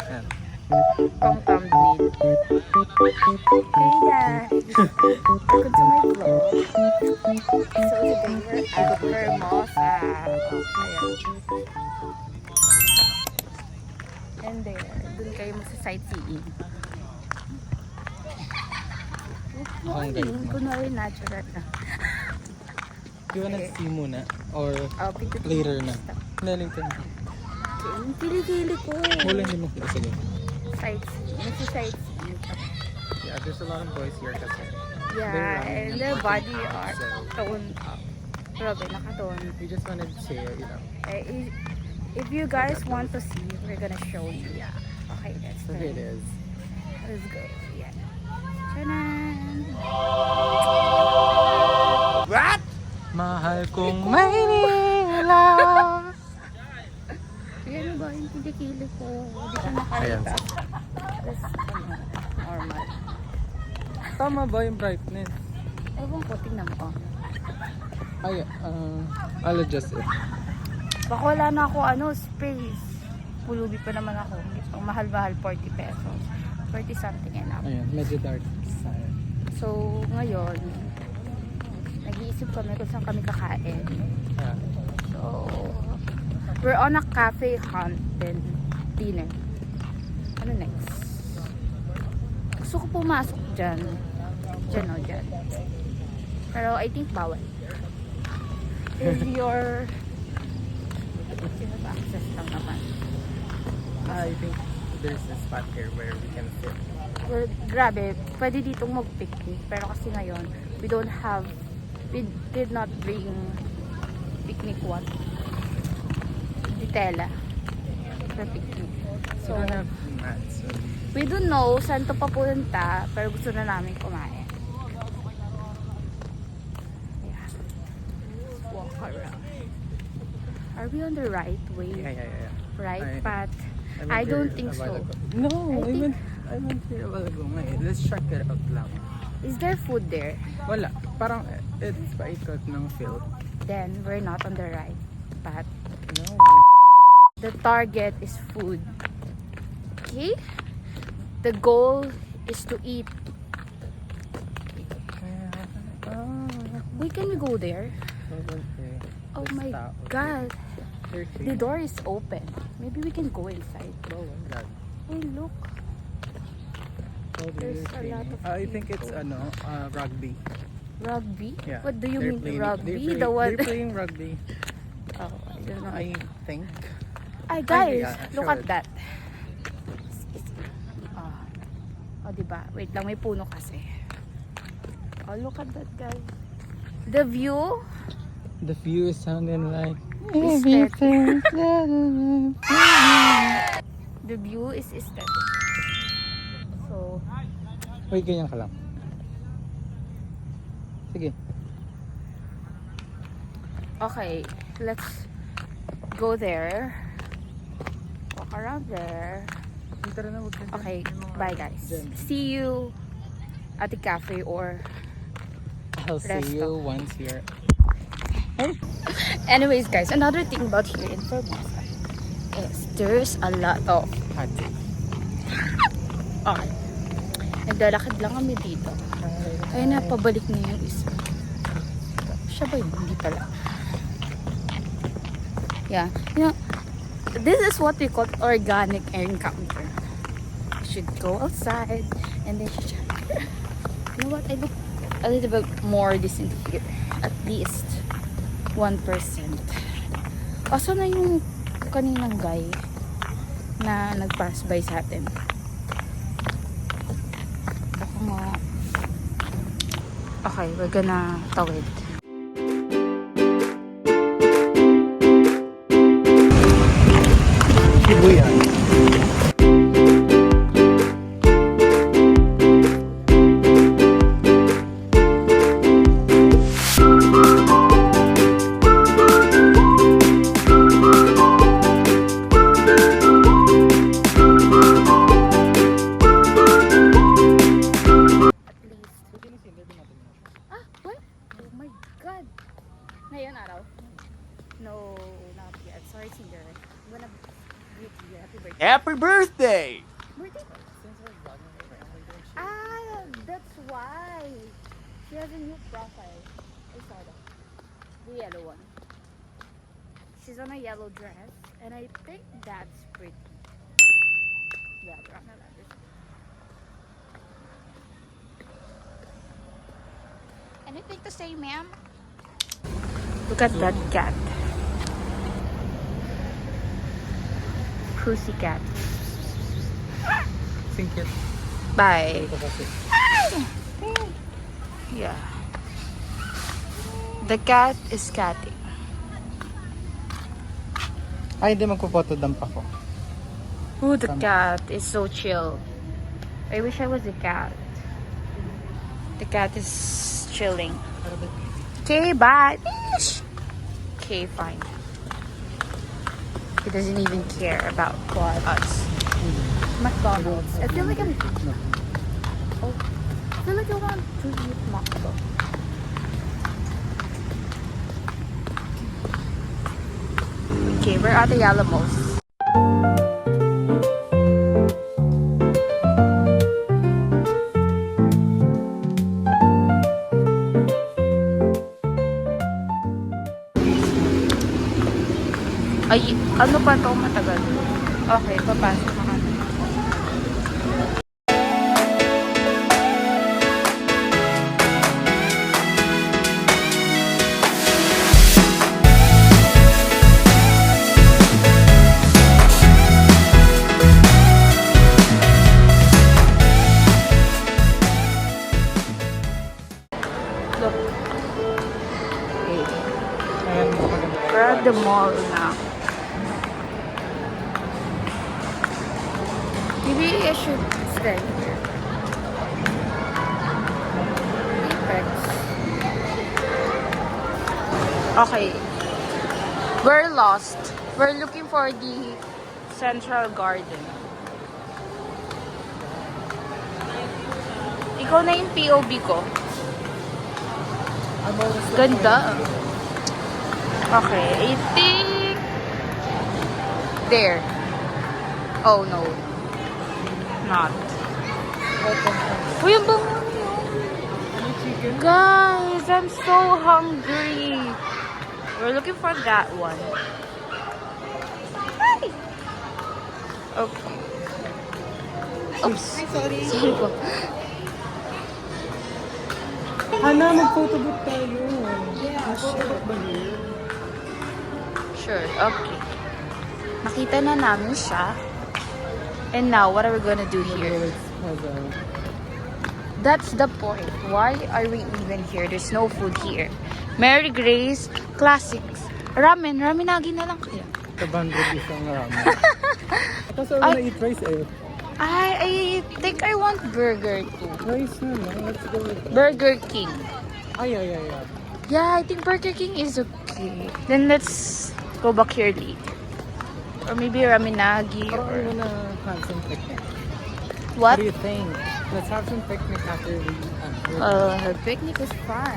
Yan. Pang thumbnail. Hey guys! Welcome to my vlog. So today we're at Hermosa. Ayan. And there, dun kayo magsa-sightseeing. Okay, guys. Kunwari natural na. You wanna see muna? Or Picture later na? Naling ka na. Yung pili-pili ko. Wala hindi mo. Sige. Sightseeing. Nagsa-sightseeing. Yeah, there's a lot of boys here kasi. Yeah, and their body are So, toned up. Grabe, nakatone. we just wanted to, you know. If you guys want to see, we're gonna show you. Yeah. Okay, let's So here it turn. is. Let's go. Yeah. Tanan! What? Mahal kong Maynila. Yan ba yung kilikili ko? Hindi ko Ayan. nakita. Tapos, normal. Tama ba yung brightness? Ewan ko, tingnan mo. Ay, I'll adjust it. Baka wala na ako, space. Pulubi pa naman ako. Ang mahal-mahal, 40 pesos. 40 something and up. Ayan, medyo dark side. So, ngayon, nag-iisip kami kung saan kami kakain. Yeah. So, we're on a cafe hunt then dinner. Ano next? Gusto ko pumasok dyan. Dyan o dyan. Pero I think bawal. If you're... Sino ba? Access lang naman. I think there's a spot here where we can sit. Well, grabe, pwede ditong mag-picnic. Pero kasi ngayon, we did not bring picnic what? Tela for picnic. So, we don't have mats. So We don't know saan to papunta, pero gusto na namin kumain. Yeah. Let's walk around. Are we on the right way? yeah. Right I- path? went I don't here think a while so. ago. No, I think- I went here a while ago. Ngayon, let's check it out lang. Is there food there? Wala. Parang it's paikot ng field. Then we're not on the right path. No. The target is food. Okay? The goal is to eat. Wait, can we go there? Oh my god. The door is open. Maybe we can go inside. Oh look. There's a lot of I think it's rugby. Rugby? Yeah. What do you They're mean playing- rugby? They're The one. They're playing rugby. Oh, I don't know. I think. Ay guys, yeah, look sure. at that. Oh, diba? Wait lang, may puno kasi. Oh, look at that guys. The view The view is sounding like. aesthetic. The view is aesthetic. So, Wait, ganyan ka lang. Sige. okay, let's go there. Walk around there. Tara na, wag ka. Okay, bye guys. Dyan. See you at the cafe or I'll see Resto. you once you're. anyways guys, another thing about here in Formosa is there's a lot of okay. Naglalakad lang kami dito. Ay na, pabalik na yung isa. Siya ba yun? Hindi pala. Yeah. You know, this is what we call organic encounter. You should go outside and then you know what? I look a little bit more decent here. At least 1%. Asa na yung kaninang guy na nag-pass by sa atin? Baka nga. Okay, we're gonna tawid. Shibuya. At least. Ah, what? Oh my birthday! Ah, that's why. She has a new profile. I saw that. The yellow one. She's on a yellow dress, and I think that's pretty. Yeah, we're on a ladder. Anything to say, ma'am? Look at that cat. Pussycat. Thank you. Bye. Yeah. The cat is catting. Ay, hindi magpo-photodump ako. Ooh, the cat is so chill. I wish I was a cat. The cat is chilling. Okay, bye. Okay, fine. He doesn't even care about us. McDonald's. I feel like Oh, I feel like I want to eat McDo. Okay, we're at the Alamos. Ay, ano pa to matagal? Okay, papasok na kami. Look. Okay. Ayan, maganda. We're at the mall now. Maybe I should stay here. Apex. Okay. We're lost. We're looking for the Central Garden. Ikaw na yung POV ko. I'm always Ganda. Okay, I think there. Oh no. Not. Uy, ang bango niyo. Guys, I'm so hungry. We're looking for that one. Hi. Okay. Oops. Sorry. Sorry po. Hana, mag-photobooth tayo. Yeah, sure. Sure, okay. Nakita na namin siya. And now, what are we gonna do here? That's the point. Why are we even here? There's no food here. Mary Grace Classics. Ramen. Ramenagi na lang kaya. Kabandro isang ramen. Tapos ako na eat rice eh. I think I want burger too. Rice na lang. Let's go with that. Burger King. Ay. Yeah, I think Burger King is okay. Then let's go back here later. Or maybe Ramenagi. Parang I Or... wanna have some picnic. What? What do you think? Let's have some picnic after we Her picnic is fun.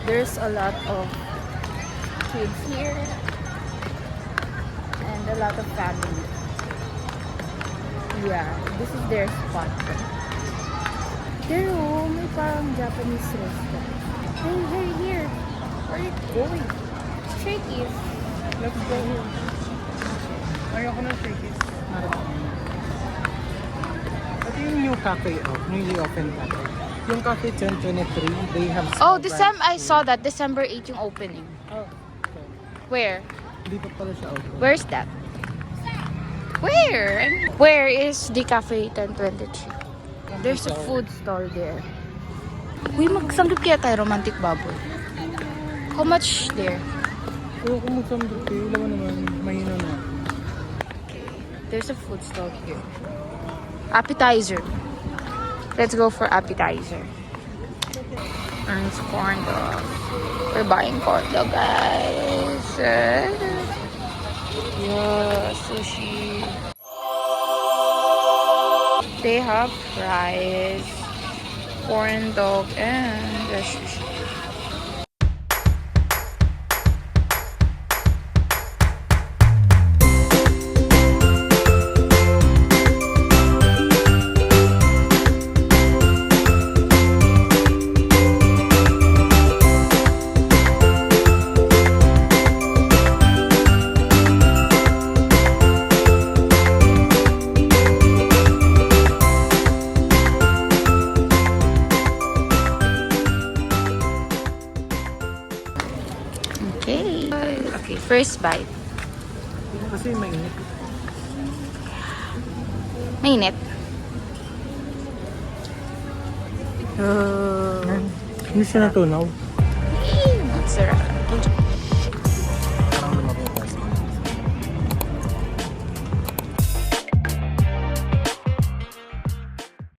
There's a lot of kids here and a lot of family. Yeah, this is their spot. Pero may parang Japanese restaurant. Hey, here. Where are you going? Shakey's. Let's go here. Ayoko na shakey's. Ito yung new cafe, newly opened cafe. Yung cafe 1023, they have... Oh, I saw that. December 8 yung opening. Oh, okay. Where? Hindi pa pala siya open. Where's that? Where? Where is the Cafe 1023? There's a food store there. Uy, magsanggip kaya tayo romantic bubble. How much there? Ayoko magsamdot eh. Alam mo naman, mahina na. There's a food store here. Appetizer. Let's go for appetizer. And it's corn dog. We're buying corn dog, guys. Yeah, sushi. They have fries, corn dog, and the sushi. Okay. Okay, first bite. Kasi mainit. Mainit. Oh. Hindi siya natunaw. Ang sarap.